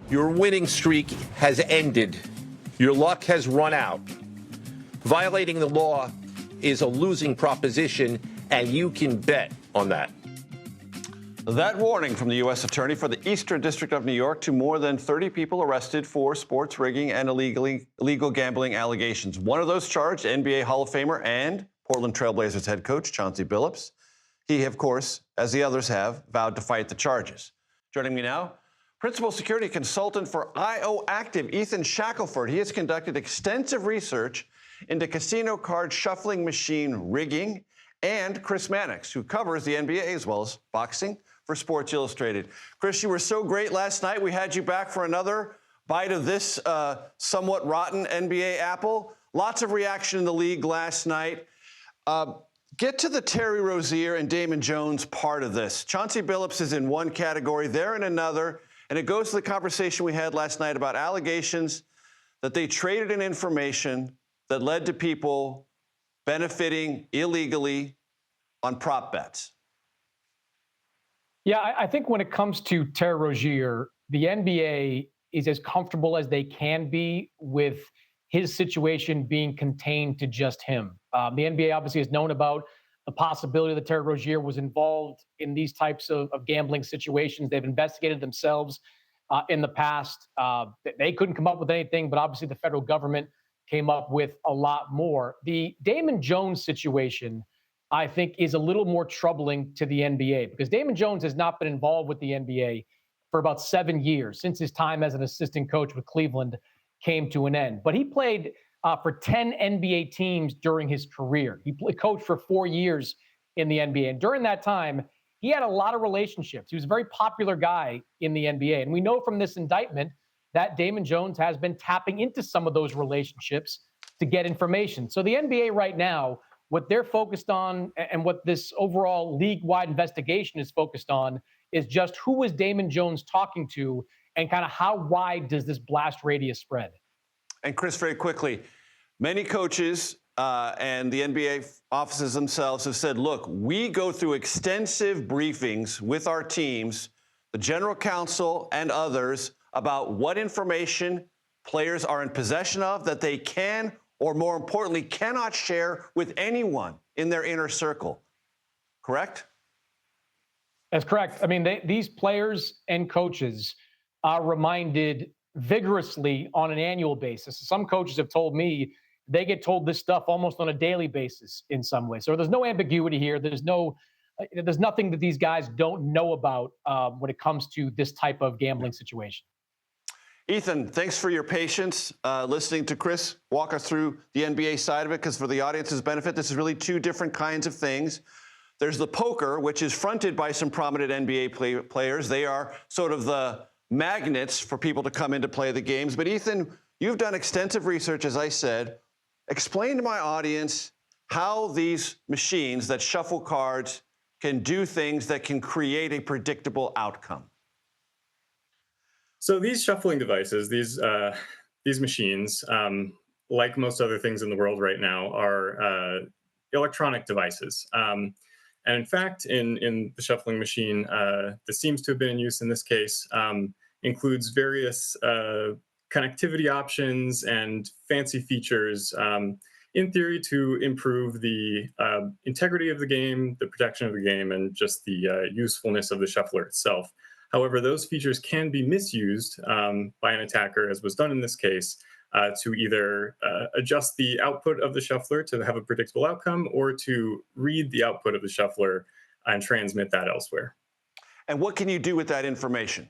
Your winning streak has ended. Your luck has run out. Violating the law is a losing proposition, and you can bet on that. That warning from the U.S. Attorney for the Eastern District of New York to more than 30 people arrested for sports rigging and illegal gambling allegations. One of those charged, NBA Hall of Famer and Portland Trail Blazers head coach Chauncey Billups. He, of course, as the others have, vowed to fight the charges. Joining me now, Principal Security Consultant for IOActive, Ethan Shackelford. He has conducted extensive research into casino card shuffling machine rigging, and Chris Mannix, who covers the NBA as well as boxing for Sports Illustrated. Chris, you were so great last night. We had you back for another bite of this somewhat rotten NBA apple. Lots of reaction in the league last night. Get to the Terry Rozier and Damon Jones part of this. Chauncey Billups is in one category, they're in another, and it goes to the conversation we had last night about allegations that they traded in information that led to people benefiting illegally on prop bets. Yeah, I think when it comes to Terry Rozier, the NBA is as comfortable as they can be with his situation being contained to just him. The NBA obviously has known about the possibility that Terry Rozier was involved in these types of gambling situations. They've investigated themselves in the past. They couldn't come up with anything, but obviously the federal government came up with a lot more. The Damon Jones situation, I think, is a little more troubling to the NBA because Damon Jones has not been involved with the NBA for about 7 years since his time as an assistant coach with Cleveland came to an end. But he played for 10 NBA teams during his career. He coached for 4 years in the NBA. And during that time, he had a lot of relationships. He was a very popular guy in the NBA. And we know from this indictment that Damon Jones has been tapping into some of those relationships to get information. So the NBA right now, what they're focused on and what this overall league-wide investigation is focused on is just who is Damon Jones talking to and kind of how wide does this blast radius spread? And Chris, very quickly, many coaches and the NBA offices themselves have said, look, we go through extensive briefings with our teams, the general counsel and others, about what information players are in possession of that they can, or more importantly, cannot share with anyone in their inner circle. Correct? That's correct. I mean, these players and coaches are reminded vigorously on an annual basis. Some coaches have told me they get told this stuff almost on a daily basis in some way. So there's no ambiguity here. There's nothing that these guys don't know about when it comes to this type of gambling situation. Ethan, thanks for your patience listening to Chris walk us through the NBA side of it, because for the audience's benefit, this is really two different kinds of things. There's the poker, which is fronted by some prominent NBA players. They are sort of the magnets for people to come in to play the games. But Ethan, you've done extensive research, as I said. Explain to my audience how these machines that shuffle cards can do things that can create a predictable outcome. So these shuffling devices, these machines, like most other things in the world right now, are electronic devices. And in fact, in the shuffling machine that seems to have been in use in this case, includes various connectivity options and fancy features, in theory, to improve the integrity of the game, the protection of the game, and just the usefulness of the shuffler itself. However, those features can be misused by an attacker, as was done in this case, to either adjust the output of the shuffler to have a predictable outcome, or to read the output of the shuffler and transmit that elsewhere. And what can you do with that information?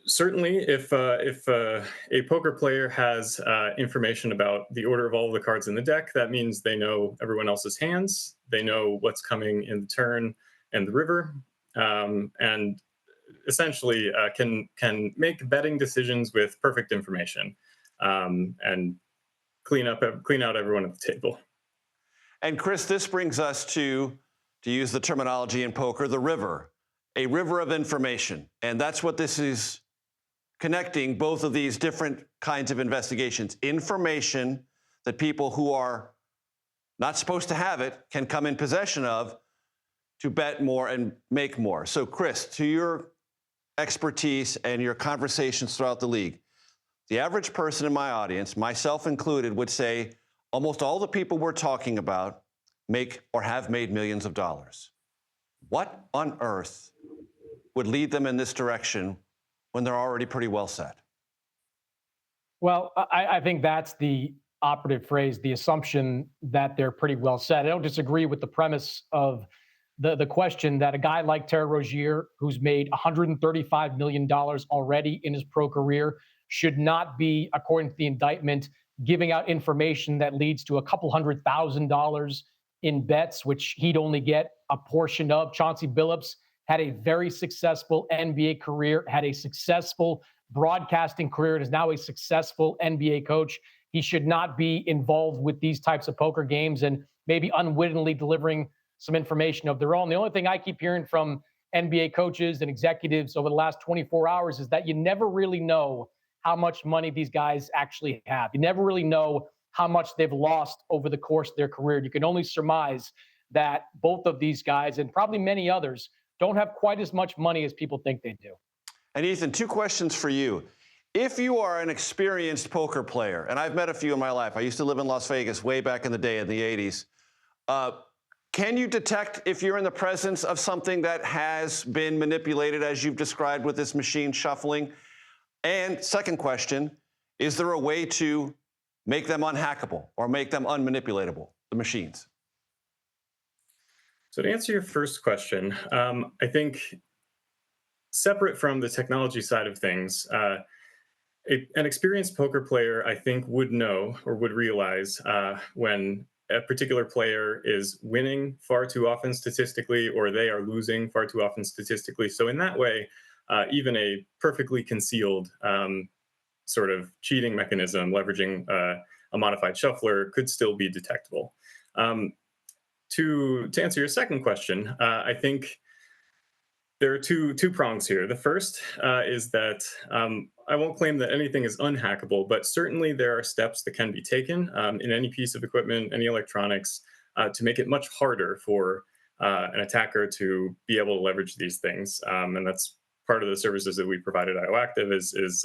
Certainly, if a poker player has information about the order of all of the cards in the deck, that means they know everyone else's hands, they know what's coming in the turn and the river, and essentially can make betting decisions with perfect information, and clean out everyone at the table. And Chris, this brings us to use the terminology in poker, the river, a river of information. And that's what this is connecting both of these different kinds of investigations. Information that people who are not supposed to have it can come in possession of to bet more and make more. So Chris, to your expertise and your conversations throughout the league, the average person in my audience, myself included, would say almost all the people we're talking about make or have made millions of dollars. What on earth would lead them in this direction when they're already pretty well set? Well, I think that's the operative phrase, the assumption that they're pretty well set. I don't disagree with the premise of the question that a guy like Terry Rozier, who's made $135 million already in his pro career, should not be, according to the indictment, giving out information that leads to a couple $100,000 in bets, which he'd only get a portion of. Chauncey Billups had a very successful NBA career, had a successful broadcasting career, and is now a successful NBA coach. He should not be involved with these types of poker games and maybe unwittingly delivering some information of their own. The only thing I keep hearing from NBA coaches and executives over the last 24 hours is that you never really know how much money these guys actually have. You never really know how much they've lost over the course of their career. You can only surmise that both of these guys, and probably many others, don't have quite as much money as people think they do. And Ethan, two questions for you. If you are an experienced poker player, and I've met a few in my life, I used to live in Las Vegas way back in the day in the 80s, can you detect if you're in the presence of something that has been manipulated as you've described with this machine shuffling? And second question, is there a way to make them unhackable or make them unmanipulatable, the machines? So to answer your first question, I think separate from the technology side of things, an experienced poker player, I think, would know or would realize when a particular player is winning far too often statistically, or they are losing far too often statistically. So in that way, even a perfectly concealed sort of cheating mechanism leveraging a modified shuffler could still be detectable. To answer your second question, I think there are two prongs here. The first is that I won't claim that anything is unhackable, but certainly there are steps that can be taken in any piece of equipment, any electronics, to make it much harder for an attacker to be able to leverage these things. And that's part of the services that we provide at IOActive is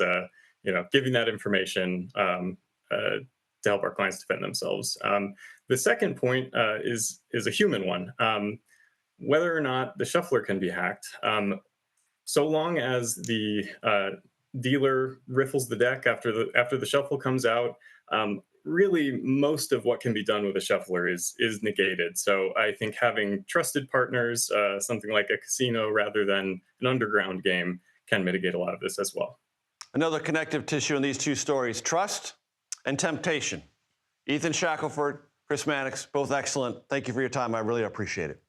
giving that information to help our clients defend themselves. The second point is a human one. Whether or not the shuffler can be hacked, so long as the dealer riffles the deck after the shuffle comes out, really most of what can be done with a shuffler is negated. So I think having trusted partners, something like a casino rather than an underground game, can mitigate a lot of this as well. Another connective tissue in these two stories, trust and temptation. Ethan Shackelford, Chris Mannix, both excellent. Thank you for your time. I really appreciate it.